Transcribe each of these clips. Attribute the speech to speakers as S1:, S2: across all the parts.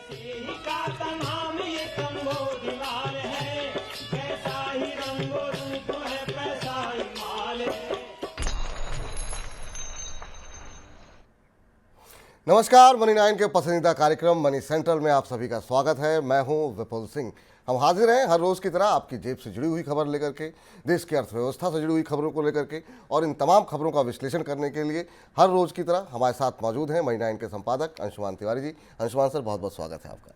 S1: का नाम ये कंबोधिलाल है, कैसा ही रंगो रूप है पैसा ही माल है।
S2: नमस्कार, मनी 9 के पसंदीदा कार्यक्रम मनी सेंट्रल में आप सभी का स्वागत है। मैं हूं विपुल सिंह। हम हाजिर हैं हर रोज़ की तरह आपकी जेब से जुड़ी हुई खबर लेकर के, देश की अर्थव्यवस्था से जुड़ी हुई खबरों को लेकर के, और इन तमाम खबरों का विश्लेषण करने के लिए हर रोज़ की तरह हमारे साथ मौजूद हैं मनी 9 के संपादक अंशुमान तिवारी जी। अंशुमान सर, बहुत बहुत स्वागत है आपका।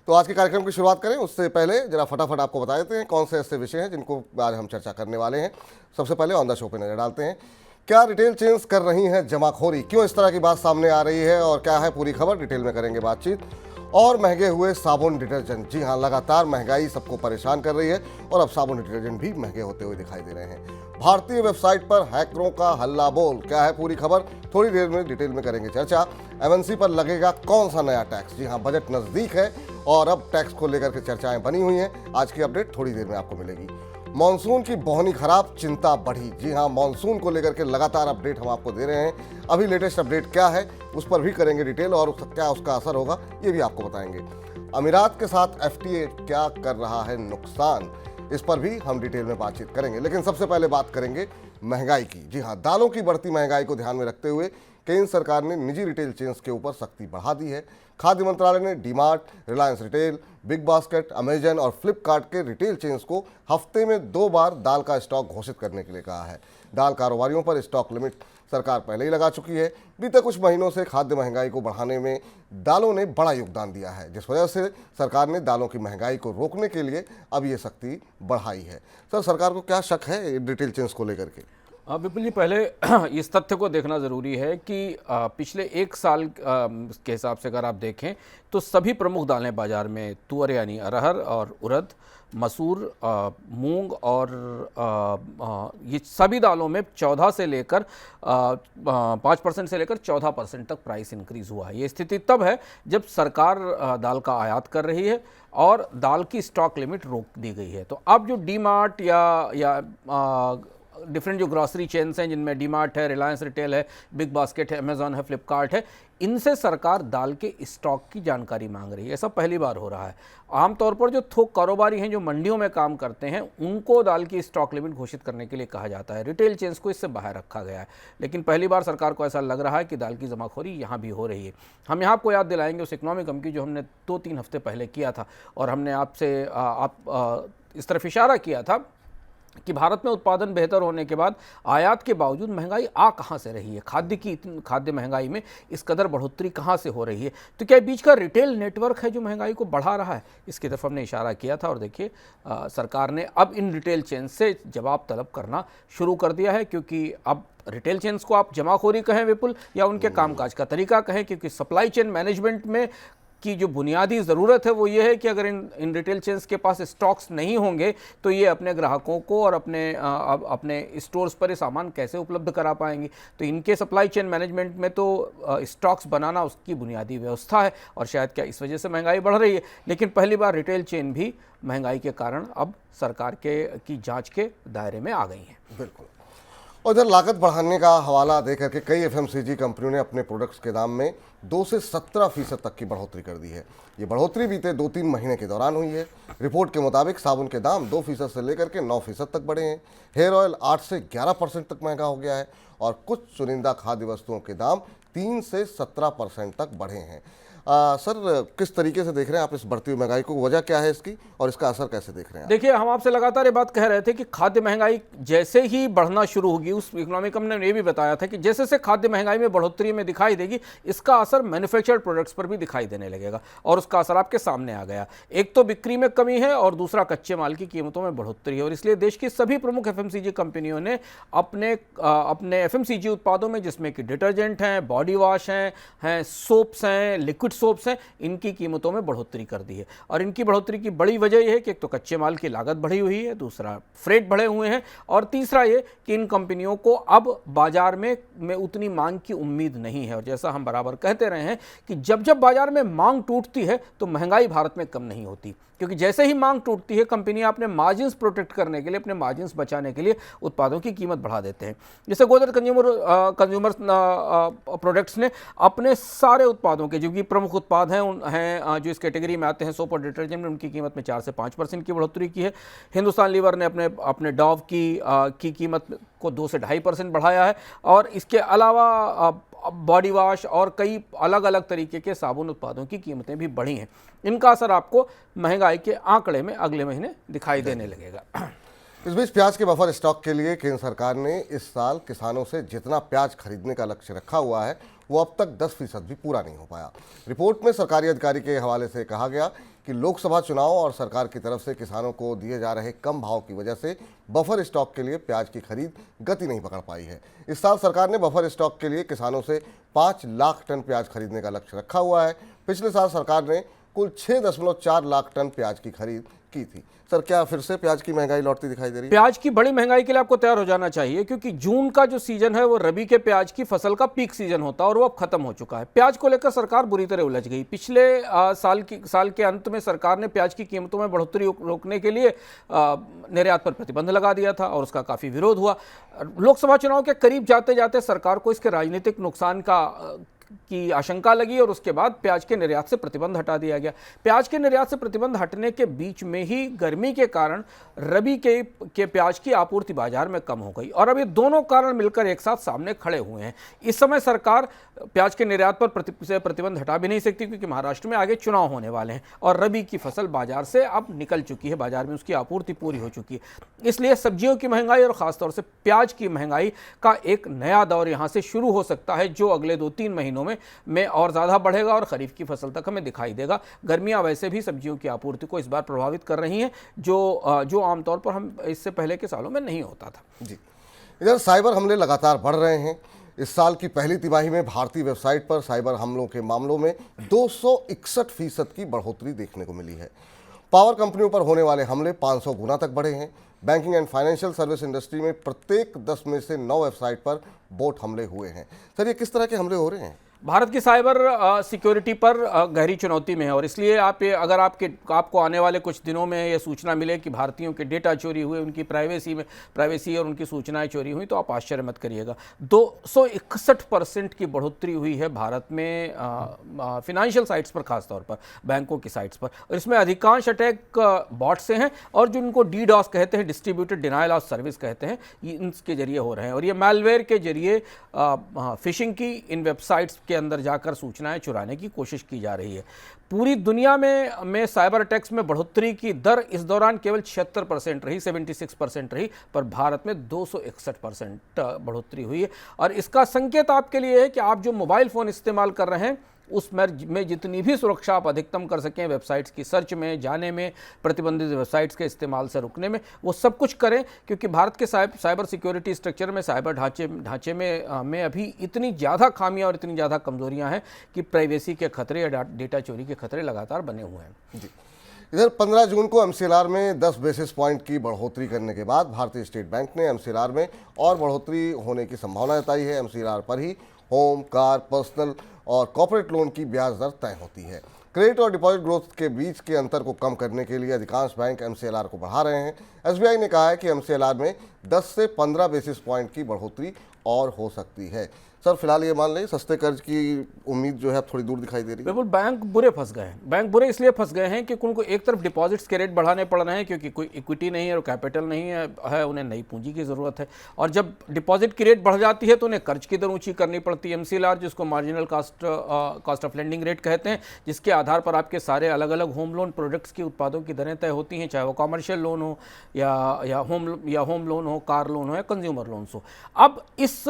S2: तो आज के कार्यक्रम की शुरुआत करें उससे पहले जरा फटाफट आपको बता देते हैं कौन से ऐसे विषय हैं जिनको आज हम चर्चा करने वाले हैं। सबसे पहले ऑन द शो पे नजर डालते हैं। क्या रिटेल चेन्स कर रही हैं जमाखोरी? क्यों इस तरह की बात सामने आ रही है और क्या है पूरी खबर, डिटेल में करेंगे बातचीत। और महंगे हुए साबुन डिटर्जेंट, जी हाँ, लगातार महंगाई सबको परेशान कर रही है और अब साबुन डिटर्जेंट भी महंगे होते हुए दिखाई दे रहे हैं। भारतीय वेबसाइट पर हैकरों का हल्ला बोल, क्या है पूरी खबर, थोड़ी देर में डिटेल में करेंगे चर्चा। एमएनसी पर लगेगा कौन सा नया टैक्स? जी हाँ, बजट नजदीक है और अब टैक्स को लेकर के चर्चाएं बनी हुई हैं। आज की अपडेट थोड़ी देर में आपको मिलेगी। मॉनसून की बोहनी खराब, चिंता बढ़ी। जी हाँ, मॉनसून को लेकर के लगातार अपडेट हम आपको दे रहे हैं। अभी लेटेस्ट अपडेट क्या है उस पर भी करेंगे डिटेल और क्या उसका असर होगा ये भी आपको बताएंगे। अमीरात के साथ एफटीए क्या कर रहा है नुकसान, इस पर भी हम डिटेल में बातचीत करेंगे। लेकिन सबसे पहले बात करेंगे महंगाई की। जी हाँ, दालों की बढ़ती महंगाई को ध्यान में रखते हुए केंद्र सरकार ने निजी रिटेल चेन्स के ऊपर सख्ती बढ़ा दी है। खाद्य मंत्रालय ने DMart, Reliance retail, big basket, Amazon और फ्लिपकार्ट के रिटेल चेन्स को हफ्ते में 2 बार दाल का स्टॉक घोषित करने के लिए कहा है। दाल कारोबारियों पर स्टॉक लिमिट सरकार पहले ही लगा चुकी है। बीते कुछ महीनों से खाद्य महंगाई को बढ़ाने में दालों ने बड़ा योगदान दिया है, जिस वजह से सरकार ने दालों की महंगाई को रोकने के लिए अब ये सख्ती बढ़ाई है। सर, सरकार को क्या शक है रिटेल चेन्स को लेकर के?
S3: विपुल जी, पहले इस तथ्य को देखना ज़रूरी है कि पिछले 1 साल के हिसाब से अगर आप देखें तो सभी प्रमुख दालें बाज़ार में, तुअर यानी अरहर और उड़द, मसूर, मूंग और ये सभी दालों में 14 से लेकर 5% से लेकर 14% तक प्राइस इंक्रीज़ हुआ है। ये स्थिति तब है जब सरकार दाल का आयात कर रही है और दाल की स्टॉक लिमिट रोक दी गई है। तो अब जो डीमार्ट या डिफरेंट जो ग्रॉसरी चेन्स हैं जिनमें डीमार्ट है, रिलायंस रिटेल है, बिग बास्केट है, अमेजॉन है, फ्लिपकार्ट है, इनसे सरकार दाल के स्टॉक की जानकारी मांग रही है। ऐसा पहली बार हो रहा है। आमतौर पर जो थोक कारोबारी हैं जो मंडियों में काम करते हैं उनको दाल की स्टॉक लिमिट घोषित करने के लिए कहा जाता है। रिटेल चेन्स को इससे बाहर रखा गया है। लेकिन पहली बार सरकार को ऐसा लग रहा है कि दाल की जमाखोरी यहाँ भी हो रही है। हम यहाँ आपको याद दिलाएंगे उस इकोनॉमिक की जो हमने 2-3 हफ्ते पहले किया था और हमने आपसे इस तरफ इशारा किया था कि भारत में उत्पादन बेहतर होने के बाद आयात के बावजूद महंगाई आ कहाँ से रही है, खाद्य महंगाई में इस कदर बढ़ोतरी कहाँ से हो रही है। तो क्या बीच का रिटेल नेटवर्क है जो महंगाई को बढ़ा रहा है? इसकी तरफ हमने इशारा किया था और देखिए सरकार ने अब इन रिटेल चेन से जवाब तलब करना शुरू कर दिया है। क्योंकि अब रिटेल चेन्स को आप जमाखोरी कहें विपुल या उनके कामकाज का तरीका कहें, क्योंकि सप्लाई चेन मैनेजमेंट में की जो बुनियादी ज़रूरत है वो ये है कि अगर इन रिटेल चेन्स के पास स्टॉक्स नहीं होंगे तो ये अपने ग्राहकों को और अपने स्टोर्स पर ये सामान कैसे उपलब्ध करा पाएंगे। तो इनके सप्लाई चेन मैनेजमेंट में तो स्टॉक्स बनाना उसकी बुनियादी व्यवस्था है और शायद क्या इस वजह से महंगाई बढ़ रही है। लेकिन पहली बार रिटेल चेन भी महंगाई के कारण अब सरकार की जाँच के दायरे में आ गई हैं।
S2: बिल्कुल। और इधर लागत बढ़ाने का हवाला देकर के कई एफएमसीजी कंपनियों ने अपने प्रोडक्ट्स के दाम में 2 से 17% तक की बढ़ोतरी कर दी है। ये बढ़ोतरी बीते 2-3 महीने के दौरान हुई है। रिपोर्ट के मुताबिक साबुन के दाम 2% से लेकर के 9% तक बढ़े हैं। हेयर ऑयल 8 से 11% तक महंगा हो गया है और कुछ चुनिंदा खाद्य वस्तुओं के दाम 3 से 17% तक बढ़े हैं। सर, किस तरीके से देख रहे हैं आप इस बढ़ती हुई महंगाई को? वजह क्या है इसकी और इसका असर कैसे देख रहे हैं?
S3: देखिए, हम आपसे लगातार ये बात कह रहे थे कि खाद्य महंगाई जैसे ही बढ़ना शुरू होगी, उस इकोनॉमिक ने ये भी बताया था कि जैसे से खाद्य महंगाई में बढ़ोतरी में दिखाई देगी, इसका असर मैन्युफैक्चर्ड प्रोडक्ट्स पर भी दिखाई देने लगेगा और उसका असर आपके सामने आ गया। एक तो बिक्री में कमी है और दूसरा कच्चे माल की कीमतों में बढ़ोतरी है। और इसलिए देश की सभी प्रमुख एफएमसीजी कंपनियों ने अपने एफएमसीजी उत्पादों में, जिसमें कि डिटर्जेंट हैं, बॉडी वॉश हैं, सोप्स हैं, लिक्विड सोप्स हैं, इनकी कीमतों में बढ़ोतरी कर दी है। और इनकी बढ़ोतरी की बड़ी वजह यह है कि एक तो कच्चे माल की लागत बढ़ी हुई है, दूसरा फ्रेट बढ़े हुए हैं और तीसरा ये कि इन कंपनियों को अब बाजार में उतनी मांग की उम्मीद नहीं है। और जैसा हम बराबर कहते रहे हैं कि जब जब बाजार में मांग टूटती है तो महंगाई भारत में कम नहीं होती, क्योंकि जैसे ही मांग टूटती है कंपनियां अपने मार्जिन्स प्रोटेक्ट करने के लिए, अपने मार्जिन्स बचाने के लिए उत्पादों की कीमत बढ़ा देते हैं। जैसे गोदरेज कंज्यूमर प्रोडक्ट्स ने अपने सारे उत्पादों के, जो कि प्रमुख प्रमुख उत्पाद हैं जो इस कैटेगरी में आते हैं। सोप और डिटर्जेंट में उनकी कीमत में 4 से 5% की बढ़ोतरी की है। हिंदुस्तान लीवर ने अपने डॉव की कीमत को 2 से 2.5% बढ़ाया है। और इसके अलावा बॉडी वॉश और कई अलग अलग तरीके के साबुन उत्पादों की कीमतें भी बढ़ी हैं। इनका असर आपको महंगाई के आंकड़े में अगले महीने दिखाई देने लगेगा।
S2: इस बीच प्याज के बफर स्टॉक के लिए केंद्र सरकार ने इस साल किसानों से जितना प्याज खरीदने का लक्ष्य रखा हुआ है वो अब तक 10% भी पूरा नहीं हो पाया। रिपोर्ट में सरकारी अधिकारी के हवाले से कहा गया कि लोकसभा चुनाव और सरकार की तरफ से किसानों को दिए जा रहे कम भाव की वजह से बफर स्टॉक के लिए प्याज की खरीद गति नहीं पकड़ पाई है। इस साल सरकार ने बफर स्टॉक के लिए किसानों से 5 लाख टन प्याज खरीदने का लक्ष्य रखा हुआ है। पिछले साल सरकार ने कुल 6.4 लाख टन प्याज की खरीद की थी। सर, क्या फिर से प्याज की महंगाई लौटती दिखाई दे रही है?
S3: प्याज की बड़ी महंगाई के लिए आपको तैयार हो जाना चाहिए, क्योंकि जून का जो सीजन है वो रबी के प्याज की फसल का पीक सीजन होता है और वो अब खत्म हो चुका है। प्याज को लेकर सरकार बुरी तरह उलझ गई। पिछले साल के अंत में सरकार ने प्याज की कीमतों में बढ़ोतरी रोकने के लिए निर्यात पर प्रतिबंध लगा दिया था और उसका काफी विरोध हुआ। लोकसभा चुनाव के करीब जाते जाते सरकार को इसके राजनीतिक नुकसान की आशंका लगी और उसके बाद प्याज के निर्यात से प्रतिबंध हटा दिया गया। प्याज के निर्यात से प्रतिबंध हटने के बीच में ही गर्मी के कारण रबी के प्याज की आपूर्ति बाजार में कम हो गई और अब ये दोनों कारण मिलकर एक साथ सामने खड़े हुए हैं। इस समय सरकार प्याज के निर्यात पर प्रतिबंध हटा भी नहीं सकती, क्योंकि महाराष्ट्र में आगे चुनाव होने वाले हैं और रबी की फसल बाजार से अब निकल चुकी है, बाजार में उसकी आपूर्ति पूरी हो चुकी है। इसलिए सब्जियों की महंगाई और खासतौर से प्याज की महंगाई का एक नया दौर यहाँ से शुरू हो सकता है, जो अगले 2-3 महीनों में और ज़्यादा बढ़ेगा और खरीफ की फसल तक हमें दिखाई देगा। गर्मियां वैसे भी सब्जियों की आपूर्ति को इस बार प्रभावित कर रही हैं, जो आमतौर पर हम इससे पहले के सालों में नहीं होता था।
S2: जी, इधर साइबर हमले लगातार बढ़ रहे हैं। इस साल की पहली तिमाही में भारतीय वेबसाइट पर साइबर हमलों के मामलों में 261% की बढ़ोतरी देखने को मिली है। पावर कंपनियों पर होने वाले हमले 500 गुना तक बढ़े हैं। Banking and financial service industry में प्रत्येक 10 में से 9 वेबसाइट पर बोट हमले हुए हैं। सर, ये किस तरह के हमले हो रहे हैं?
S3: भारत की साइबर सिक्योरिटी पर गहरी चुनौती में है और इसलिए अगर आपको आने वाले कुछ दिनों में ये सूचना मिले कि भारतीयों के डेटा चोरी हुए, उनकी प्राइवेसी और उनकी सूचनाएं चोरी हुई, तो आप आश्चर्य मत करिएगा। 261% की बढ़ोतरी हुई है भारत में फिनेंशियल साइट्स पर, खासतौर पर बैंकों की साइट्स पर। और इसमें अधिकांश अटैक बॉट से हैं और जो उनको DDoS कहते हैं, डिस्ट्रीब्यूटेड डिनायल ऑफ सर्विस कहते हैं, इनके जरिए हो रहे हैं। और ये मैलवेयर के जरिए फिशिंग की इन वेबसाइट्स के अंदर जाकर सूचनाएं चुराने की कोशिश की जा रही है। पूरी दुनिया में साइबर अटैक्स में बढ़ोतरी की दर इस दौरान केवल 76% रही, 76% रही, पर भारत में 261% बढ़ोतरी हुई है। और इसका संकेत आपके लिए है कि आप जो मोबाइल फ़ोन इस्तेमाल कर रहे हैं उसमें जितनी भी सुरक्षा आप अधिकतम कर सकें, वेबसाइट्स की सर्च में जाने में, प्रतिबंधित वेबसाइट्स के इस्तेमाल से रुकने में, वो सब कुछ करें, क्योंकि भारत के साइबर सिक्योरिटी स्ट्रक्चर में, साइबर ढांचे में अभी इतनी ज़्यादा खामियां और इतनी ज़्यादा कमजोरियां हैं कि प्राइवेसी के खतरे या डेटा चोरी के खतरे लगातार बने हुए हैं।
S2: जी, इधर 15 जून को MCLR में 10 बेसिस पॉइंट की बढ़ोतरी करने के बाद भारतीय स्टेट बैंक ने MCLR में और बढ़ोतरी होने की संभावना जताई है। MCLR पर ही होम, कार, पर्सनल और कॉर्पोरेट लोन की ब्याज दर तय होती है। क्रेडिट और डिपॉजिट ग्रोथ के बीच के अंतर को कम करने के लिए अधिकांश बैंक MCLR को बढ़ा रहे हैं। SBI ने कहा है कि MCLR में 10 से 15 बेसिस पॉइंट की बढ़ोतरी और हो सकती है। सर, फिलहाल ये मान लें सस्ते कर्ज की उम्मीद जो है थोड़ी दूर दिखाई दे रही है।
S3: बिल्कुल, बैंक बुरे फंस गए हैं। बैंक बुरे इसलिए फंस गए हैं कि उनको एक तरफ डिपॉजिट्स के रेट बढ़ाने पड़ रहे हैं, क्योंकि कोई इक्विटी नहीं है और कैपिटल नहीं है, उन्हें नई पूंजी की ज़रूरत है। और जब डिपॉजिट की रेट बढ़ जाती है तो उन्हें कर्ज की दर ऊंची करनी पड़ती है। MCLR, जिसको marginal cost of lending rate कहते हैं, जिसके आधार पर आपके सारे अलग अलग होम लोन प्रोडक्ट्स की उत्पादों की दरें तय होती हैं, चाहे वो कॉमर्शियल लोन हो या होम लोन हो, कार लोन हो या कंज्यूमर लोन्स हो। अब इस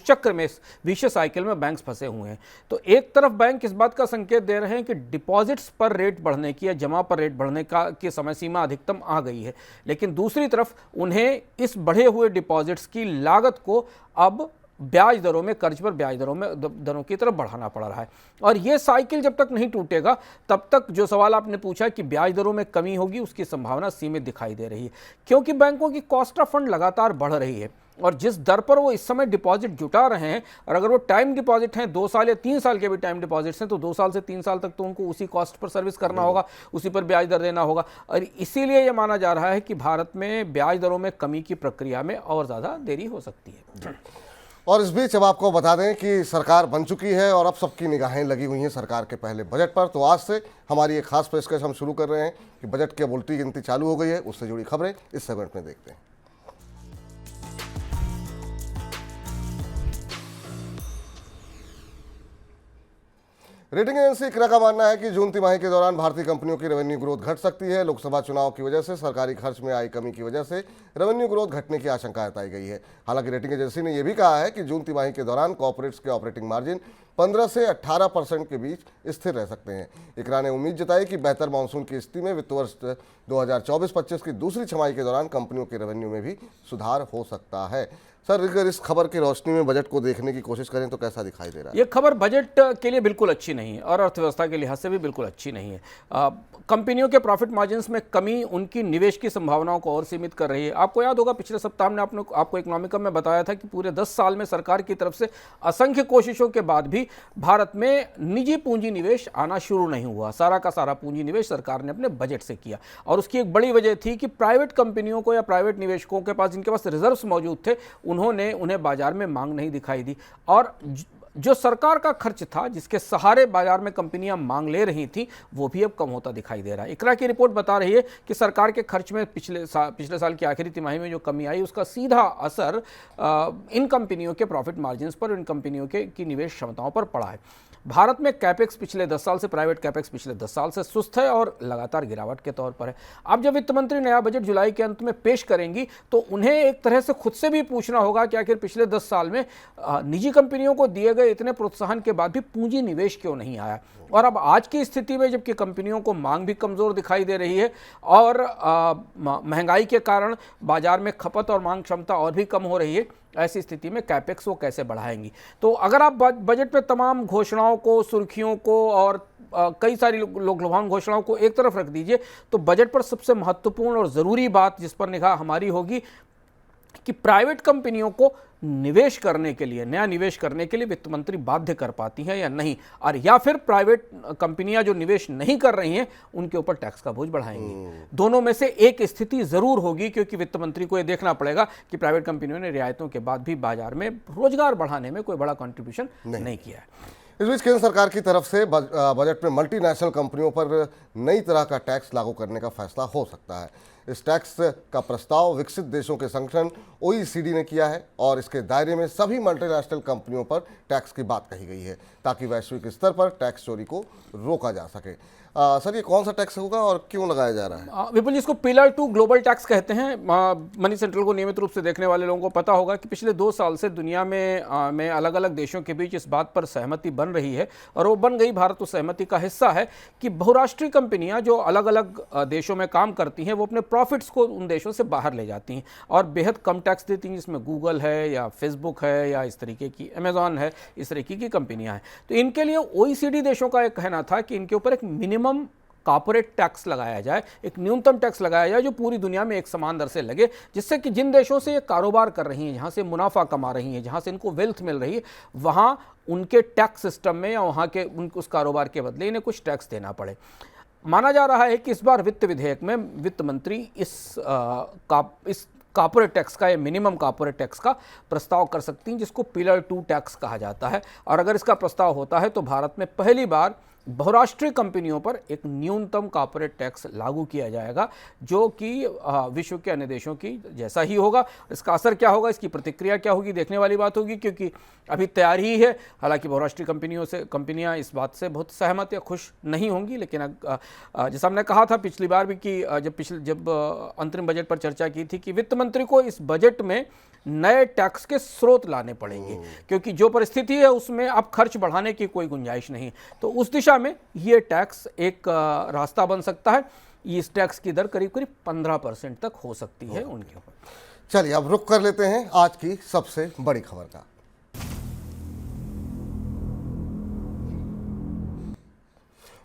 S3: चक्र में, इस विशेष साइकिल में बैंक्स फंसे हुए हैं। तो एक तरफ बैंक इस बात का संकेत दे रहे हैं कि डिपॉजिट्स पर रेट बढ़ने की या जमा पर रेट बढ़ने की समय सीमा अधिकतम आ गई है, लेकिन दूसरी तरफ उन्हें इस बढ़े हुए डिपॉजिट्स की लागत को अब ब्याज दरों में, कर्ज पर ब्याज दरों की तरफ बढ़ाना पड़ रहा है। और ये साइकिल जब तक नहीं टूटेगा तब तक जो सवाल आपने पूछा कि ब्याज दरों में कमी होगी, उसकी संभावना सीमित दिखाई दे रही है, क्योंकि बैंकों की कॉस्ट ऑफ फंड लगातार बढ़ रही है। और जिस दर पर वो इस समय डिपॉजिट जुटा रहे हैं, और अगर वो टाइम डिपॉजिट हैं, 2 साल या 3 साल के भी टाइम डिपॉजिट्स हैं, तो 2 साल से 3 साल तक तो उनको उसी कॉस्ट पर सर्विस करना होगा, उसी पर ब्याज दर देना होगा। और इसीलिए ये माना जा रहा है कि भारत में ब्याज दरों में कमी की प्रक्रिया में और ज़्यादा देरी हो सकती है।
S2: और इस बीच अब आपको बता दें कि सरकार बन चुकी है और अब सबकी निगाहें लगी हुई हैं सरकार के पहले बजट पर। तो आज से हमारी एक खास पेशकश हम शुरू कर रहे हैं कि बजट की अब उल्टी गिनती चालू हो गई है, उससे जुड़ी खबरें इस सेगमेंट में देखते हैं। रेटिंग एजेंसी इकरा का मानना है कि जून तिमाही के दौरान भारतीय कंपनियों की रेवेन्यू ग्रोथ घट सकती है। लोकसभा चुनाव की वजह से सरकारी खर्च में आई कमी की वजह से रेवेन्यू ग्रोथ घटने की आशंका जताई गई है। हालांकि रेटिंग एजेंसी ने यह भी कहा है कि जून तिमाही के दौरान कॉर्पोरेट्स के ऑपरेटिंग मार्जिन 15 से 18% के बीच स्थिर रह सकते हैं। इकरा ने उम्मीद जताई कि बेहतर मानसून की स्थिति में वित्त वर्ष 2024-25 की दूसरी छमाही के दौरान कंपनियों के रेवेन्यू में भी सुधार हो सकता है। सर, अगर इस खबर की रोशनी में बजट को देखने की कोशिश करें तो कैसा दिखाई दे रहा है?
S3: ये खबर बजट के लिए बिल्कुल अच्छी नहीं है और अर्थव्यवस्था के लिहाज से भी बिल्कुल अच्छी नहीं है। कंपनियों के प्रॉफिट मार्जिन्स में कमी उनकी निवेश की संभावनाओं को और सीमित कर रही है। आपको याद होगा पिछले सप्ताह में आपको इकोनॉमिकम में बताया था कि पूरे 10 साल में सरकार की तरफ से असंख्य कोशिशों के बाद भी भारत में निजी पूंजी निवेश आना शुरू नहीं हुआ। सारा का सारा पूंजी निवेश सरकार ने अपने बजट से किया और उसकी एक बड़ी वजह थी कि प्राइवेट कंपनियों को या प्राइवेट निवेशकों के पास जिनके पास रिजर्व्स मौजूद थे उन्हें बाजार में मांग नहीं दिखाई दी और जो सरकार का खर्च था जिसके सहारे बाजार में कंपनियां मांग ले रही थी वो भी अब कम होता दिखाई दे रहा है। इकरा की रिपोर्ट बता रही है कि सरकार के खर्च में पिछले साल की आखिरी तिमाही में जो कमी आई उसका सीधा असर इन कंपनियों के प्रॉफिट मार्जिन्स पर, इन कंपनियों की निवेश क्षमताओं पर पड़ा है। भारत में कैपेक्स पिछले 10 साल से, प्राइवेट कैपेक्स पिछले 10 साल से सुस्त है और लगातार गिरावट के तौर पर है। अब जब वित्त मंत्री नया बजट जुलाई के अंत में पेश करेंगी तो उन्हें एक तरह से खुद से भी पूछना होगा कि आखिर पिछले 10 साल में निजी कंपनियों को दिए गए इतने प्रोत्साहन के बाद भी पूंजी निवेश क्यों नहीं आया। और अब आज की स्थिति में जबकि कंपनियों को मांग भी कमजोर दिखाई दे रही है और महंगाई के कारण बाजार में खपत और मांग क्षमता और भी कम हो रही है, ऐसी स्थिति में कैपेक्स वो कैसे बढ़ाएंगी। तो अगर आप बजट में तमाम घोषणाओं को, सुर्खियों को और कई सारी लोकलुभावन घोषणाओं को एक तरफ रख दीजिए तो बजट पर सबसे महत्वपूर्ण और ज़रूरी बात जिस पर निगाह हमारी होगी कि प्राइवेट कंपनियों को निवेश करने के लिए, नया निवेश करने के लिए वित्त मंत्री बाध्य कर पाती हैं या नहीं, और या फिर प्राइवेट कंपनियां जो निवेश नहीं कर रही हैं उनके ऊपर टैक्स का बोझ बढ़ाएंगी। दोनों में से एक स्थिति जरूर होगी क्योंकि वित्त मंत्री को यह देखना पड़ेगा कि प्राइवेट कंपनियों ने रियायतों के बाद भी बाजार में रोजगार बढ़ाने में कोई बड़ा कंट्रीब्यूशन नहीं किया है।
S2: इस बीच केंद्र सरकार की तरफ से बजट में मल्टीनेशनल कंपनियों पर नई तरह का टैक्स लागू करने का फैसला हो सकता है। इस टैक्स का प्रस्ताव विकसित देशों के संगठन OECD ने किया है और इसके दायरे में सभी मल्टीनेशनल कंपनियों पर टैक्स की बात कही गई है ताकि वैश्विक स्तर पर टैक्स चोरी को रोका जा सके। सर, ये कौन सा टैक्स होगा और क्यों लगाया जा रहा है?
S3: विपुल जी, इसको पिलर 2 ग्लोबल टैक्स कहते हैं। मनी सेंट्रल को नियमित रूप से देखने वाले लोगों को पता होगा कि पिछले 2 साल से दुनिया में अलग अलग देशों के बीच इस बात पर सहमति बन रही है और वो बन गई, भारत उस सहमति का हिस्सा है कि बहुराष्ट्रीय कंपनियां जो अलग अलग देशों में काम करती हैं वो अपने प्रॉफिट्स को उन देशों से बाहर ले जाती हैं और बेहद कम टैक्स देती हैं, जिसमें गूगल है या फेसबुक है या इस तरीके की अमेजॉन है, इस तरीके की कंपनियां हैं। तो इनके लिए OECD देशों का एक कहना था कि इनके ऊपर एक मिनिमम कॉर्पोरेट टैक्स लगाया जाए, एक न्यूनतम टैक्स लगाया जाए जो पूरी दुनिया में एक समान दर से लगे, जिससे कि जिन देशों से ये कारोबार कर रही हैं, जहां से मुनाफा कमा रही हैं, जहां से इनको वेल्थ मिल रही है, वहां उनके टैक्स सिस्टम में या वहां के उस कारोबार के बदले इन्हें कुछ टैक्स देना पड़े। माना जा रहा है कि इस बार वित्त विधेयक में वित्त मंत्री इस कॉर्पोरेट टैक्स का या मिनिमम कॉर्पोरेट टैक्स का प्रस्ताव कर सकती हैं, जिसको पिलर 2 टैक्स कहा जाता है। और अगर इसका प्रस्ताव होता है तो भारत में पहली बार बहुराष्ट्रीय कंपनियों पर एक न्यूनतम कॉर्पोरेट टैक्स लागू किया जाएगा जो कि विश्व के अन्य देशों की जैसा ही होगा। इसका असर क्या होगा, इसकी प्रतिक्रिया क्या होगी, देखने वाली बात होगी क्योंकि अभी तैयार ही है। हालांकि बहुराष्ट्रीय कंपनियां इस बात से बहुत सहमत या खुश नहीं होंगी, लेकिन जैसा हमने कहा था पिछली बार भी कि जब अंतरिम बजट पर चर्चा की थी कि वित्त मंत्री को इस बजट में नए टैक्स के स्रोत लाने पड़ेंगे क्योंकि जो परिस्थिति है उसमें अब खर्च बढ़ाने की कोई गुंजाइश नहीं। तो उस दिशा में ये टैक्स एक रास्ता बन सकता है। इस टैक्स की दर करीब 15% तक हो सकती है उनके ऊपर।
S2: चलिए अब रुक कर लेते हैं आज की सबसे बड़ी खबर का।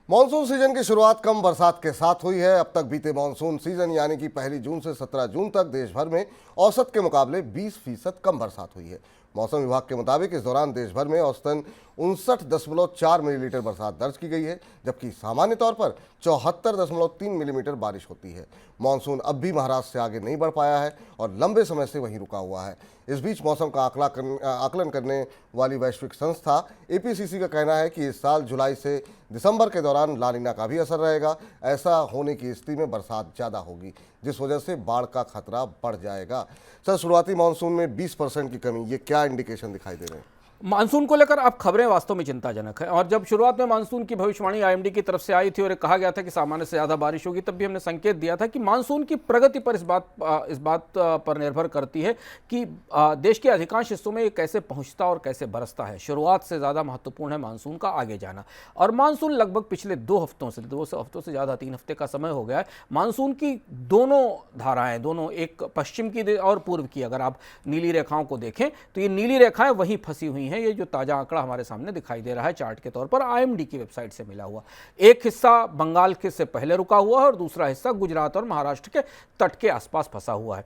S2: मॉनसून सीजन की शुरुआत कम बरसात के साथ हुई है। अब तक बीते मॉनसून सीजन यानी कि 1 जून से 17 जून तक देश भर में औसत के मुकाबले 20% कम बरसात हुई है। मौसम विभाग के मुताबिक इस दौरान देश भर में औसतन 59.4 मिलीमीटर बरसात दर्ज की गई है, जबकि सामान्य तौर पर 74.3 मिलीमीटर बारिश होती है। मानसून अब भी महाराष्ट्र से आगे नहीं बढ़ पाया है और लंबे समय से वहीं रुका हुआ है। इस बीच मौसम का आकलन करने वाली वैश्विक संस्था APCC का कहना है कि इस साल जुलाई से दिसंबर के दौरान ला नीना का भी असर रहेगा। ऐसा होने की स्थिति में बरसात ज़्यादा होगी, जिस वजह से बाढ़ का खतरा बढ़ जाएगा। सर, शुरुआती मानसून में 20% की कमी, ये क्या इंडिकेशन दिखाई दे रहे हैं?
S3: मानसून को लेकर अब खबरें वास्तव में चिंताजनक है। और जब शुरुआत में मानसून की भविष्यवाणी IMD की तरफ से आई थी और कहा गया था कि सामान्य से ज़्यादा बारिश होगी, तब भी हमने संकेत दिया था कि मानसून की प्रगति पर इस बात पर निर्भर करती है कि देश के अधिकांश हिस्सों में ये कैसे पहुंचता और कैसे बरसता है। शुरुआत से ज़्यादा महत्वपूर्ण है मानसून का आगे जाना। और मानसून लगभग पिछले 2 हफ्तों से ज़्यादा 3 हफ्ते का समय हो गया है। मानसून की दोनों धाराएं, दोनों, एक पश्चिम की और पूर्व की, अगर आप नीली रेखाओं को देखें तो ये नीली रेखाएं वहीं फंसी हुई है। ये जो ताजा आंकड़ा हमारे सामने दिखाई दे रहा है चार्ट के तौर पर, IMD की वेबसाइट से मिला हुआ। एक हिस्सा बंगाल के से पहले रुका हुआ है और दूसरा हिस्सा गुजरात और महाराष्ट्र के तट के आसपास फंसा हुआ है,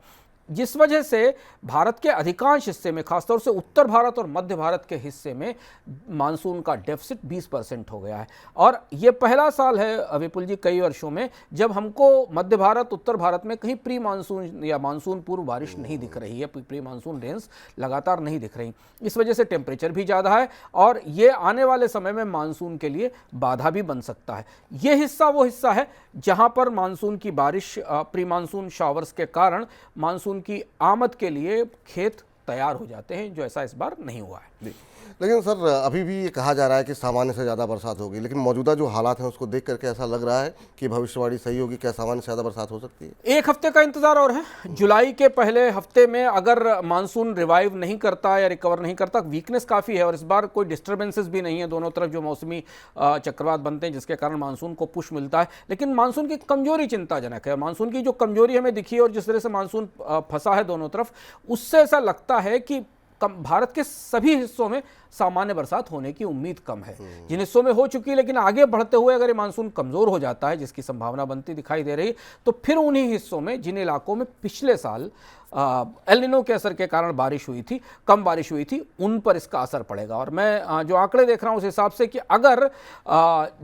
S3: जिस वजह से भारत के अधिकांश हिस्से में, खासतौर से उत्तर भारत और मध्य भारत के हिस्से में मानसून का डेफिसिट 20% हो गया है। और ये पहला साल है विपुल जी कई वर्षों में जब हमको मध्य भारत, उत्तर भारत में कहीं प्री मानसून या मानसून पूर्व बारिश नहीं दिख रही है। प्री मानसून रेंज लगातार नहीं दिख रही। इस वजह से टेम्परेचर भी ज़्यादा है और ये आने वाले समय में मानसून के लिए बाधा भी बन सकता है। ये हिस्सा वो हिस्सा है जहाँ पर मानसून की बारिश, प्री मानसून शावर्स के कारण मानसून की आमद के लिए खेत तैयार हो जाते हैं, जो ऐसा इस बार नहीं हुआ है।
S2: लेकिन सर, अभी भी ये कहा जा रहा है कि सामान्य से ज़्यादा बरसात होगी, लेकिन मौजूदा जो हालात हैं उसको देख करके ऐसा लग रहा है कि भविष्यवाणी सही होगी। क्या सामान्य से ज़्यादा बरसात हो सकती है?
S3: 1 हफ्ते का इंतजार और है। जुलाई के पहले हफ्ते में अगर मानसून रिवाइव नहीं करता या रिकवर नहीं करता, वीकनेस काफ़ी है और इस बार कोई डिस्टर्बेंसेस भी नहीं है दोनों तरफ जो मौसमी चक्रवात बनते हैं, जिसके कारण मानसून को पुश मिलता है। लेकिन मानसून की कमजोरी चिंताजनक है। मानसून की जो कमजोरी हमें दिखी और जिस तरह से मानसून फंसा है दोनों तरफ, उससे ऐसा लगता है कि भारत के सभी हिस्सों में सामान्य बरसात होने की उम्मीद कम है। जिन हिस्सों में हो चुकी है, लेकिन आगे बढ़ते हुए अगर ये मानसून कमज़ोर हो जाता है, जिसकी संभावना बनती दिखाई दे रही, तो फिर उन्हीं हिस्सों में, जिन इलाकों में पिछले साल एल निनो के असर के कारण बारिश हुई थी, कम बारिश हुई थी, उन पर इसका असर पड़ेगा। और मैं जो आंकड़े देख रहा हूं उस हिसाब से कि अगर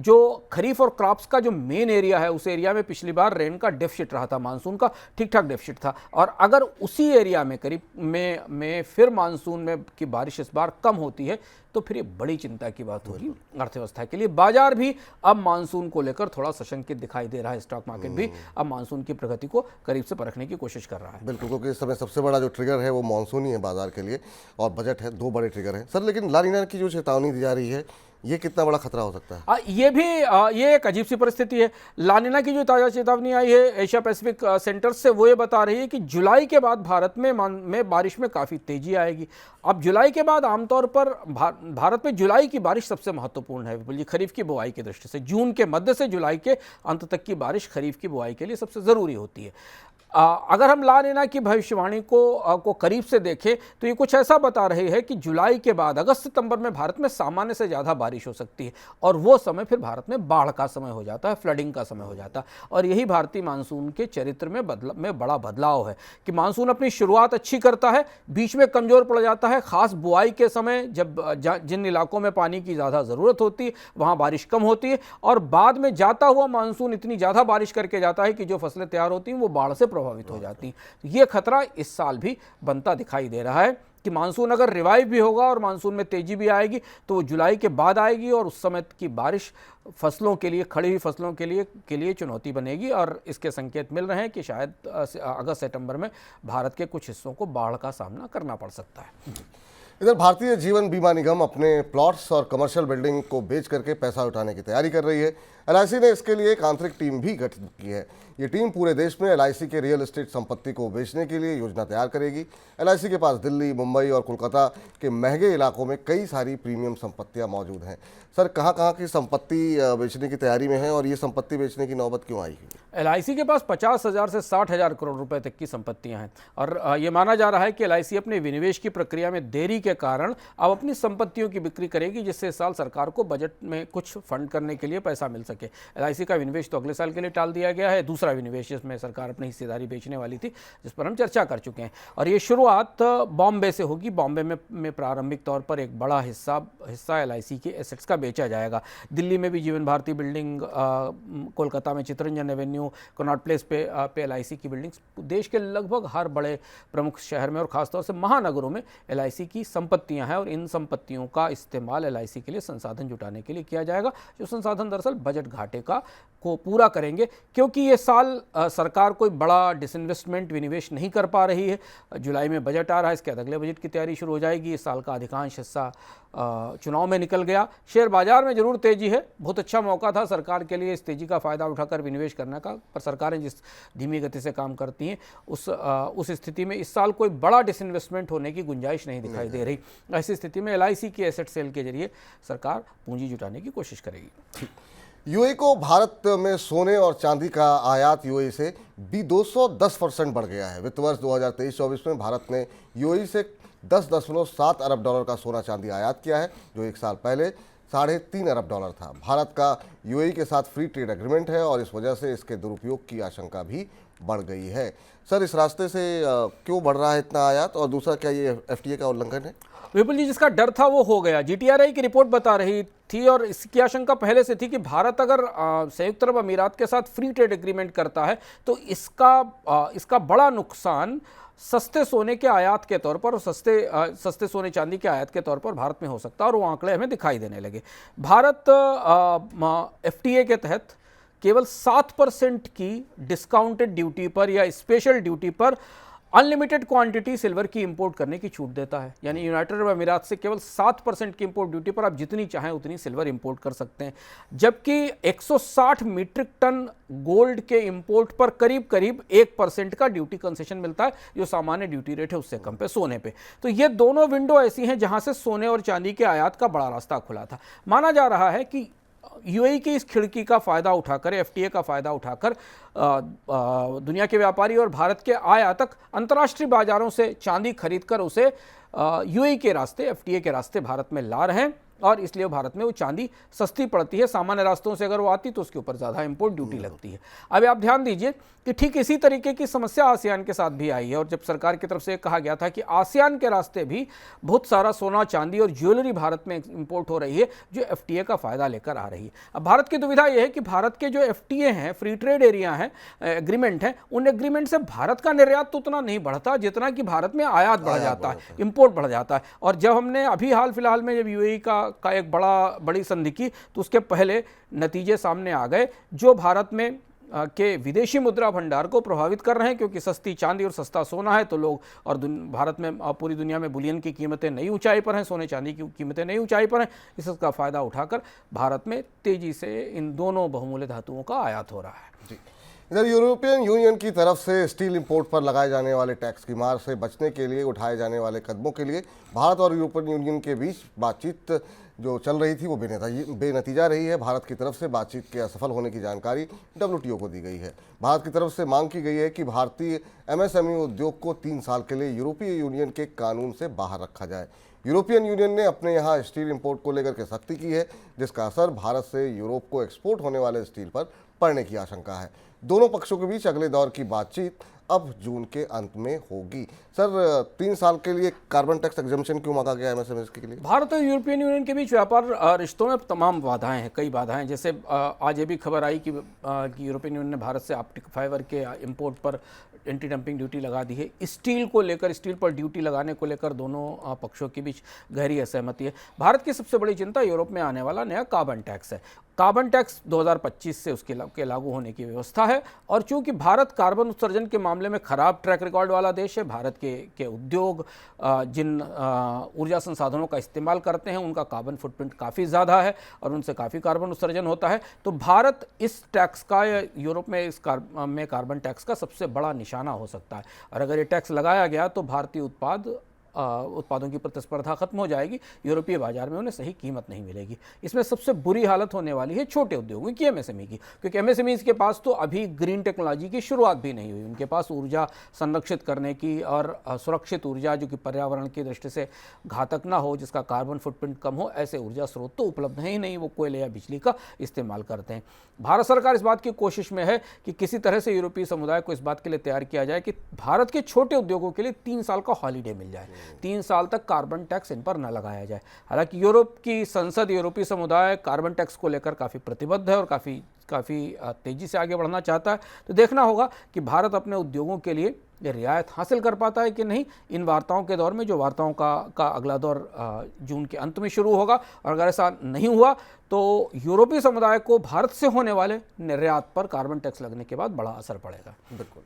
S3: जो खरीफ और क्रॉप्स का जो मेन एरिया है, उस एरिया में पिछली बार रेन का डेफिसिट रहा था, मानसून का ठीक ठाक डेफिसिट था, और अगर उसी एरिया में करीब में फिर मानसून में की बारिश इस बार कम होती है, तो फिर ये बड़ी चिंता की बात होगी अर्थव्यवस्था के लिए। बाजार भी अब मानसून को लेकर थोड़ा सशंकित दिखाई दे रहा है। स्टॉक मार्केट भी अब मानसून की प्रगति को करीब से परखने की कोशिश कर रहा है।
S2: बिल्कुल, क्योंकि इस समय सबसे बड़ा जो ट्रिगर है वो मानसून ही है बाजार के लिए, और बजट है, 2 बड़े ट्रिगर हैं सर। लेकिन ला नीना की जो चेतावनी दी जा रही है, ये कितना बड़ा खतरा हो सकता है?
S3: ये एक अजीब सी परिस्थिति है। ला नीना की जो ताज़ा चेतावनी आई है एशिया पैसिफिक सेंटर से, वो ये बता रही है कि जुलाई के बाद भारत में बारिश में काफ़ी तेजी आएगी। अब जुलाई के बाद आमतौर पर भारत में जुलाई की बारिश सबसे महत्वपूर्ण है विपुल जी, खरीफ की बुआई की दृष्टि से। जून के मध्य से जुलाई के अंत तक की बारिश खरीफ की बुआई के लिए सबसे ज़रूरी होती है। अगर हम ला नीना की भविष्यवाणी को करीब से देखें तो ये कुछ ऐसा बता रही है कि जुलाई के बाद अगस्त सितंबर में भारत में सामान्य से ज़्यादा बारिश हो सकती है, और वो समय फिर भारत में बाढ़ का समय हो जाता है, फ्लडिंग का समय हो जाता है। और यही भारतीय मानसून के चरित्र में बड़ा बदलाव है कि मानसून अपनी शुरुआत अच्छी करता है, बीच में कमज़ोर पड़ जाता है, ख़ास बुआई के समय जब जिन इलाकों में पानी की ज़्यादा ज़रूरत होती है वहाँ बारिश कम होती है, और बाद में जाता हुआ मानसून इतनी ज़्यादा बारिश करके जाता है कि जो फसलें तैयार होती हैं वो बाढ़ से प्रभावित हो जाती हैं। ये खतरा इस साल भी बनता दिखाई दे रहा है कि मानसून अगर रिवाइव भी होगा और मानसून में तेजी भी आएगी तो वो जुलाई के बाद आएगी, और उस समय की बारिश फसलों के लिए, खड़ी हुई फसलों के लिए चुनौती बनेगी। और इसके संकेत मिल रहे हैं कि शायद अगस्त सितंबर में भारत के कुछ हिस्सों को बाढ़ का सामना करना पड़ सकता है।
S2: इधर भारतीय जीवन बीमा निगम अपने प्लॉट्स और कमर्शियल बिल्डिंग को बेच करके पैसा उठाने की तैयारी कर रही है। LIC ने इसके लिए एक आंतरिक टीम भी गठित की है। ये टीम पूरे देश में LIC के रियल एस्टेट संपत्ति को बेचने के लिए योजना तैयार करेगी। LIC के पास दिल्ली, मुंबई और कोलकाता के महंगे इलाकों में कई सारी प्रीमियम संपत्तियां मौजूद हैं। सर, कहाँ की संपत्ति बेचने की तैयारी में है और ये संपत्ति बेचने की नौबत क्यों आई है?
S3: LIC के पास 50,000 से 60,000 करोड़ रुपए तक की संपत्तियां हैं, और ये माना जा रहा है कि LIC अपने विनिवेश की प्रक्रिया में देरी के के कारण अब अपनी संपत्तियों की बिक्री करेगी, जिससे इस साल सरकार को बजट में कुछ फंड करने के लिए पैसा मिल सके। LIC का विनिवेश तो अगले साल के लिए टाल दिया गया है। दूसरा विनिवेश जिसमें सरकार अपनी हिस्सेदारी बेचने वाली थी, जिस पर हम चर्चा कर चुके हैं, और ये शुरुआत बॉम्बे से होगी। बॉम्बे में प्रारंभिक तौर पर एक बड़ा हिस्सा LIC के एसेट्स का बेचा जाएगा। दिल्ली में भी जीवन भारती बिल्डिंग, कोलकाता में चितरंजन एवेन्यू, कनॉट प्लेस पे LIC की बिल्डिंग्स, देश के लगभग हर बड़े प्रमुख शहर में और खासतौर से महानगरों में LIC की संपत्तियां हैं, और इन संपत्तियों का इस्तेमाल LIC के लिए संसाधन जुटाने के लिए किया जाएगा, जो संसाधन दरअसल बजट घाटे को पूरा करेंगे, क्योंकि ये साल सरकार कोई बड़ा डिसइन्वेस्टमेंट विनिवेश नहीं कर पा रही है। जुलाई में बजट आ रहा है, इसके बाद अगले बजट की तैयारी शुरू हो जाएगी। इस साल का अधिकांश हिस्सा चुनाव में निकल गया। शेयर बाजार में जरूर तेजी है, बहुत अच्छा मौका था सरकार के लिए इस तेजी का फायदा उठाकर विनिवेश करने का, पर सरकारें जिस धीमी गति से काम करती हैं उस स्थिति में इस साल कोई बड़ा डिसइन्वेस्टमेंट होने की गुंजाइश नहीं दिखाई दे रही। ऐसी स्थिति में LIC के एसेट सेल के जरिए सरकार पूंजी जुटाने की कोशिश करेगी।
S2: यूएई को भारत में सोने और चांदी का आयात यूएई से भी 210% बढ़ गया है। वित्त वर्ष 2023-24 में भारत ने यूएई से 10.7 अरब डॉलर का सोना चांदी आयात किया है, जो एक साल पहले 3.5 अरब डॉलर था। भारत का यूएई के साथ फ्री ट्रेड एग्रीमेंट है और इस वजह से इसके दुरुपयोग की आशंका भी बढ़ गई है। सर, इस रास्ते से क्यों बढ़ रहा है इतना आयात, और दूसरा, क्या ये FTA का उल्लंघन है?
S3: विपुल जी, जिसका डर था वो हो गया। GTRI की रिपोर्ट बता रही थी, और इसकी आशंका पहले से थी कि भारत अगर संयुक्त अरब अमीरात के साथ फ्री ट्रेड एग्रीमेंट करता है तो इसका बड़ा नुकसान सस्ते सोने के आयात के तौर पर और सस्ते सोने चांदी के आयात के तौर पर भारत में हो सकता है, और वो आंकड़े हमें दिखाई देने लगे। भारत FTA के तहत केवल 7% की डिस्काउंटेड ड्यूटी पर या स्पेशल ड्यूटी पर अनलिमिटेड क्वांटिटी सिल्वर की इंपोर्ट करने की छूट देता है। यानी यूनाइटेड अरब अमीरात से केवल 7% की इंपोर्ट ड्यूटी पर आप जितनी चाहें उतनी सिल्वर इंपोर्ट कर सकते हैं, जबकि 160 मीट्रिक टन गोल्ड के इंपोर्ट पर करीब 1% का ड्यूटी कंसेशन मिलता है, जो सामान्य ड्यूटी रेट है उससे कम पे सोने पे। तो ये दोनों विंडो ऐसी हैं जहां से सोने और चांदी के आयात का बड़ा रास्ता खुला था। माना जा रहा है कि यूएई की इस खिड़की का फायदा उठाकर, FTA का फायदा उठाकर दुनिया के व्यापारी और भारत के आयातक अंतर्राष्ट्रीय बाजारों से चांदी खरीदकर उसे यूएई के रास्ते, FTA के रास्ते भारत में ला रहे हैं, और इसलिए भारत में वो चांदी सस्ती पड़ती है। सामान्य रास्तों से अगर वो आती तो उसके ऊपर ज़्यादा इंपोर्ट ड्यूटी लगती है। अब आप ध्यान दीजिए कि ठीक इसी तरीके की समस्या आसियान के साथ भी आई है, और जब सरकार की तरफ से कहा गया था कि आसियान के रास्ते भी बहुत सारा सोना, चांदी और ज्वेलरी भारत में इंपोर्ट हो रही है, जो FTA का फायदा लेकर आ रही है। अब भारत की दुविधा यह है कि भारत के जो FTA हैं, फ्री ट्रेड एरिया हैं, एग्रीमेंट हैं, उन एग्रीमेंट से भारत का निर्यात तो उतना नहीं बढ़ता जितना कि भारत में आयात बढ़ जाता है, इंपोर्ट बढ़ जाता है। और जब हमने अभी हाल फिलहाल में जब यूएई का एक बड़ी संधि की, तो उसके पहले नतीजे सामने आ गए जो भारत में के विदेशी मुद्रा भंडार को प्रभावित कर रहे हैं, क्योंकि सस्ती चांदी और सस्ता सोना है तो लोग, और भारत में पूरी दुनिया में बुलियन की कीमतें नई ऊंचाई पर हैं, सोने चांदी की कीमतें नई ऊंचाई पर हैं। इसका फायदा उठाकर भारत में तेजी से इन दोनों बहुमूल्य धातुओं का आयात हो रहा है।
S2: जी, इधर यूरोपियन यूनियन की तरफ से स्टील इंपोर्ट पर लगाए जाने वाले टैक्स की मार से बचने के लिए उठाए जाने वाले कदमों के लिए भारत और यूरोपियन यूनियन के बीच बातचीत जो चल रही थी वो बेनतीजा रही है। भारत की तरफ से बातचीत के असफल होने की जानकारी WTO को दी गई है। भारत की तरफ से मांग की गई है कि भारतीय MSME उद्योग को 3 साल के लिए यूरोपीय यूनियन के कानून से बाहर रखा जाए। यूरोपियन यूनियन ने अपने यहाँ स्टील इंपोर्ट को लेकर के सख्ती की है, जिसका असर भारत से यूरोप को एक्सपोर्ट होने वाले स्टील पर पड़ने की आशंका है। दोनों पक्षों के बीच अगले दौर की बातचीत अब जून के अंत में होगी। सर, 3 साल के लिए कार्बन टैक्स एग्जम्पशन क्यों मांगा गया MSME के लिए?
S3: भारत और यूरोपियन यूनियन के बीच व्यापार रिश्तों में तमाम बाधाएं हैं, कई बाधाएं। जैसे आज ये भी खबर आई कि यूरोपियन यूनियन ने भारत से ऑप्टिक फाइबर के इंपोर्ट पर एंटी डंपिंग ड्यूटी लगा दी है। स्टील को लेकर, स्टील पर ड्यूटी लगाने को लेकर दोनों पक्षों के बीच गहरी असहमति है। भारत की सबसे बड़ी चिंता यूरोप में आने वाला नया कार्बन टैक्स है। कार्बन टैक्स 2025 से उसके लागू होने की व्यवस्था है, और चूंकि भारत कार्बन उत्सर्जन के मामले में खराब ट्रैक रिकॉर्ड वाला देश है, भारत के उद्योग जिन ऊर्जा संसाधनों का इस्तेमाल करते हैं उनका कार्बन फुटप्रिंट काफ़ी ज़्यादा है और उनसे काफ़ी कार्बन उत्सर्जन होता है, तो भारत इस टैक्स का, या यूरोप में कार्बन टैक्स का सबसे बड़ा निशाना हो सकता है। और अगर ये टैक्स लगाया गया तो भारतीय उत्पाद उत्पादों की प्रतिस्पर्धा खत्म हो जाएगी, यूरोपीय बाजार में उन्हें सही कीमत नहीं मिलेगी। इसमें सबसे बुरी हालत होने वाली है छोटे उद्योगों की, एमएसएमई की, क्योंकि एमएसएमईज के पास तो अभी ग्रीन टेक्नोलॉजी की शुरुआत भी नहीं हुई। उनके पास ऊर्जा संरक्षित करने की और सुरक्षित ऊर्जा जो कि पर्यावरण की दृष्टि से घातक ना हो, जिसका कार्बन फुटप्रिंट कम हो, ऐसे ऊर्जा स्रोत तो उपलब्ध है ही नहीं। वो कोयले या बिजली का इस्तेमाल करते हैं। भारत सरकार इस बात की कोशिश में है कि किसी तरह से यूरोपीय समुदाय को इस बात के लिए तैयार किया जाए कि भारत के छोटे उद्योगों के लिए 3 साल का हॉलीडे मिल जाए, 3 साल तक कार्बन टैक्स इन पर न लगाया जाए। हालांकि यूरोप की संसद, यूरोपीय समुदाय कार्बन टैक्स को लेकर काफ़ी प्रतिबद्ध है और काफ़ी तेज़ी से आगे बढ़ना चाहता है। तो देखना होगा कि भारत अपने उद्योगों के लिए ये रियायत हासिल कर पाता है कि नहीं। इन वार्ताओं के दौर में, जो वार्ताओं का अगला दौर जून के अंत में शुरू होगा, और अगर ऐसा नहीं हुआ तो यूरोपीय समुदाय को भारत से होने वाले निर्यात पर कार्बन टैक्स लगने के बाद बड़ा असर पड़ेगा।
S2: बिल्कुल।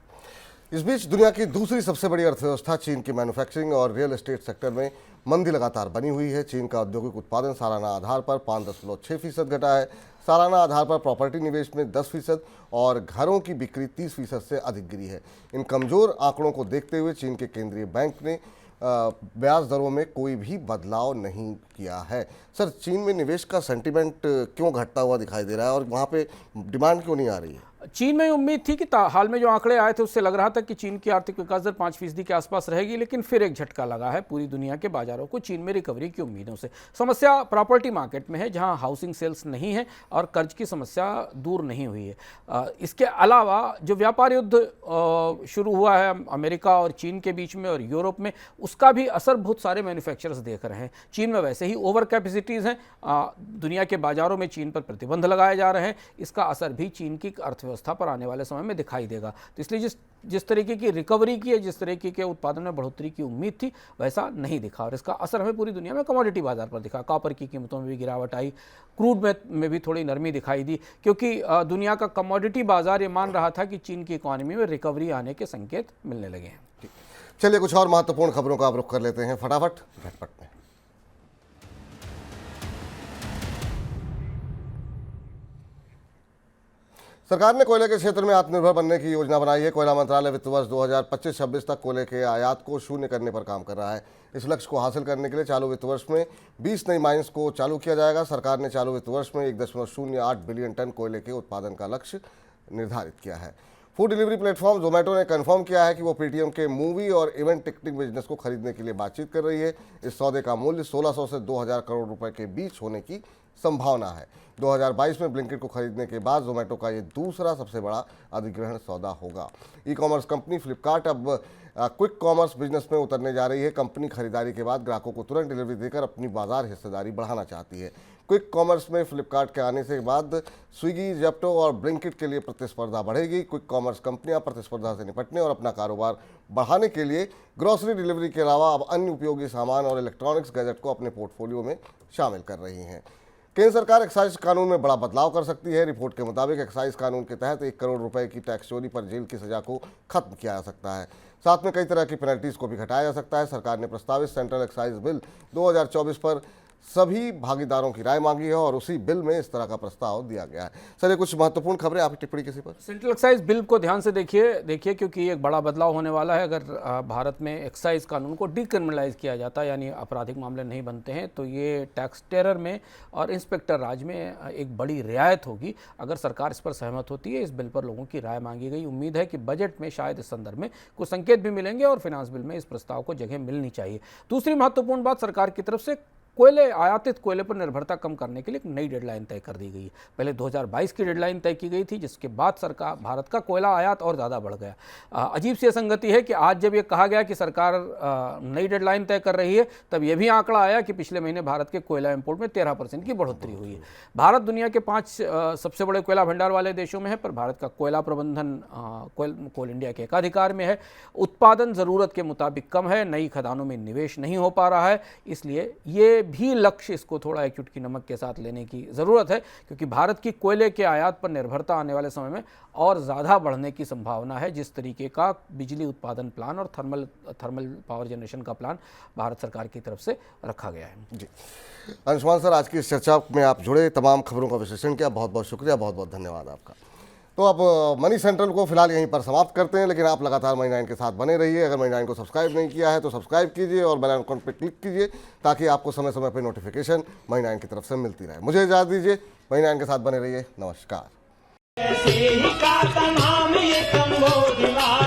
S2: इस बीच दुनिया की दूसरी सबसे बड़ी अर्थव्यवस्था चीन की मैन्युफैक्चरिंग और रियल एस्टेट सेक्टर में मंदी लगातार बनी हुई है। चीन का औद्योगिक उत्पादन सालाना आधार पर 5.6% घटा है। सालाना आधार पर प्रॉपर्टी निवेश में 10% और घरों की बिक्री 30% से अधिक गिरी है। इन कमजोर आंकड़ों को देखते हुए चीन के केंद्रीय बैंक ने ब्याज दरों में कोई भी बदलाव नहीं किया है। सर, चीन में निवेश का सेंटीमेंट क्यों घटता हुआ दिखाई दे रहा है और वहाँ पे डिमांड क्यों नहीं आ रही है?
S3: चीन में उम्मीद थी कि हाल में जो आंकड़े आए थे उससे लग रहा था कि चीन की आर्थिक विकास दर 5% के आसपास रहेगी, लेकिन फिर एक झटका लगा है पूरी दुनिया के बाजारों को चीन में रिकवरी की उम्मीदों से। समस्या प्रॉपर्टी मार्केट में है, जहां हाउसिंग सेल्स नहीं है और कर्ज की समस्या दूर नहीं हुई है। इसके अलावा जो व्यापार युद्ध शुरू हुआ है अमेरिका और चीन के बीच में और यूरोप में, उसका भी असर बहुत सारे मैन्युफैक्चरर्स देख रहे हैं। चीन में वैसे ही ओवर कैपेसिटीज़ हैं, दुनिया के बाजारों में चीन पर प्रतिबंध लगाए जा रहे हैं। इसका असर भी चीन की अर्थव्यवस्था पर आने वाले समय में दिखाई देगा। तो इसलिए जिस तरीके की रिकवरी की है, जिस तरीके के उत्पादन में बढ़ोतरी की उम्मीद थी, वैसा नहीं दिखा और इसका असर हमें पूरी दुनिया में कमोडिटी बाजार पर दिखा। कॉपर की कीमतों में भी गिरावट आई, क्रूड में भी थोड़ी नरमी दिखाई दी, क्योंकि दुनिया का कमोडिटी बाजार ये मान रहा था कि चीन की इकोनॉमी में रिकवरी आने के संकेत मिलने लगे हैं।
S2: चलिए कुछ और महत्वपूर्ण खबरों का आप रुख कर लेते हैं फटाफट झटपट में। सरकार ने कोयले के क्षेत्र में आत्मनिर्भर बनने की योजना बनाई है। कोयला मंत्रालय वित्त वर्ष 2025-26 तक कोयले के आयात को शून्य करने पर काम कर रहा है। इस लक्ष्य को हासिल करने के लिए चालू वित्त वर्ष में 20 नई माइंस को चालू किया जाएगा। सरकार ने चालू वित्त वर्ष में 1.08 बिलियन टन कोयले के उत्पादन का लक्ष्य निर्धारित किया है। फूड डिलीवरी प्लेटफॉर्म जोमेटो ने कन्फर्म किया है कि वो पेटीएम के मूवी और इवेंट टिकटिंग बिजनेस को खरीदने के लिए बातचीत कर रही है। इस सौदे का मूल्य 1600 से 2000 करोड़ रुपए के बीच होने की संभावना है। 2022 में ब्लिंकिट को खरीदने के बाद जोमेटो का ये दूसरा सबसे बड़ा अधिग्रहण सौदा होगा। ई कॉमर्स कंपनी फ्लिपकार्ट अब क्विक कॉमर्स बिजनेस में उतरने जा रही है। कंपनी खरीदारी के बाद ग्राहकों को तुरंत डिलीवरी देकर अपनी बाजार हिस्सेदारी बढ़ाना चाहती है। क्विक कॉमर्स में फ्लिपकार्ट के आने से बाद स्विगी, जेप्टो और ब्लिंकिट के लिए प्रतिस्पर्धा बढ़ेगी। क्विक कॉमर्स कंपनियां प्रतिस्पर्धा से निपटने और अपना कारोबार बढ़ाने के लिए ग्रोसरी डिलीवरी के अलावा अब अन्य उपयोगी सामान और इलेक्ट्रॉनिक्स गैजेट को अपने पोर्टफोलियो में शामिल कर रही हैं। केंद्र सरकार एक्साइज कानून में बड़ा बदलाव कर सकती है। रिपोर्ट के मुताबिक एक्साइज कानून के तहत 1 करोड़ रुपए की टैक्स चोरी पर जेल की सजा को खत्म किया जा सकता है। साथ में कई तरह की पेनल्टीज को भी घटाया जा सकता है। सरकार ने प्रस्तावित सेंट्रल एक्साइज बिल 2024 पर सभी भागीदारों की राय मांगी है और उसी बिल में इस तरह का प्रस्ताव दिया गया है। सर, ये कुछ महत्वपूर्ण खबरें, आपकी टिप्पणी किसी पर?
S3: सेंट्रल एक्साइज बिल को ध्यान से देखिए क्योंकि एक बड़ा बदलाव होने वाला है। अगर भारत में एक्साइज कानून को डिक्रिमिनलाइज किया जाता है, यानी आपराधिक मामले नहीं बनते हैं, तो ये टैक्स टेरर में और इंस्पेक्टर राज में एक बड़ी रियायत होगी। अगर सरकार इस पर सहमत होती है, इस बिल पर लोगों की राय मांगी गई। उम्मीद है कि बजट में शायद इस संदर्भ में कुछ संकेत भी मिलेंगे और फाइनेंस बिल में इस प्रस्ताव को जगह मिलनी चाहिए। दूसरी महत्वपूर्ण बात, सरकार की तरफ से आयातित कोयले पर निर्भरता कम करने के लिए एक नई डेडलाइन तय कर दी गई है। पहले 2022 की डेडलाइन तय की गई थी, जिसके बाद सरकार भारत का कोयला आयात और ज़्यादा बढ़ गया। अजीब सी असंगति है कि आज जब ये कहा गया कि सरकार नई डेडलाइन तय कर रही है, तब ये भी आंकड़ा आया कि पिछले महीने भारत के कोयला इंपोर्ट में 13% की बढ़ोतरी हुई है। भारत दुनिया के 5 सबसे बड़े कोयला भंडार वाले देशों में है, पर भारत का कोयला प्रबंधन कोल इंडिया के एकाधिकार में है। उत्पादन ज़रूरत के मुताबिक कम है, नई खदानों में निवेश नहीं हो पा रहा है। इसलिए ये भी लक्ष्य इसको थोड़ा एक चुटकी नमक के साथ लेने की ज़रूरत है, क्योंकि भारत की कोयले के आयात पर निर्भरता आने वाले समय में और ज़्यादा बढ़ने की संभावना है। जिस तरीके का बिजली उत्पादन प्लान और थर्मल पावर जनरेशन का प्लान भारत सरकार की तरफ से रखा गया है।
S2: जी, अंशुमान सर, आज की इस चर्चा में आप जुड़े, तमाम खबरों का विश्लेषण किया, बहुत बहुत शुक्रिया, बहुत बहुत धन्यवाद आपका। तो अब मनी सेंट्रल को फिलहाल यहीं पर समाप्त करते हैं, लेकिन आप लगातार मनी 9 के साथ बने रहिए। अगर मनी 9 को सब्सक्राइब नहीं किया है तो सब्सक्राइब कीजिए और बेल आइकन पर क्लिक कीजिए, ताकि आपको समय समय पर नोटिफिकेशन मनी 9 की तरफ से मिलती रहे। मुझे इजाज़त दीजिए, मनी 9 के साथ बने रहिए। नमस्कार।
S1: ऐसे ही का नाम ये कंबोज लाल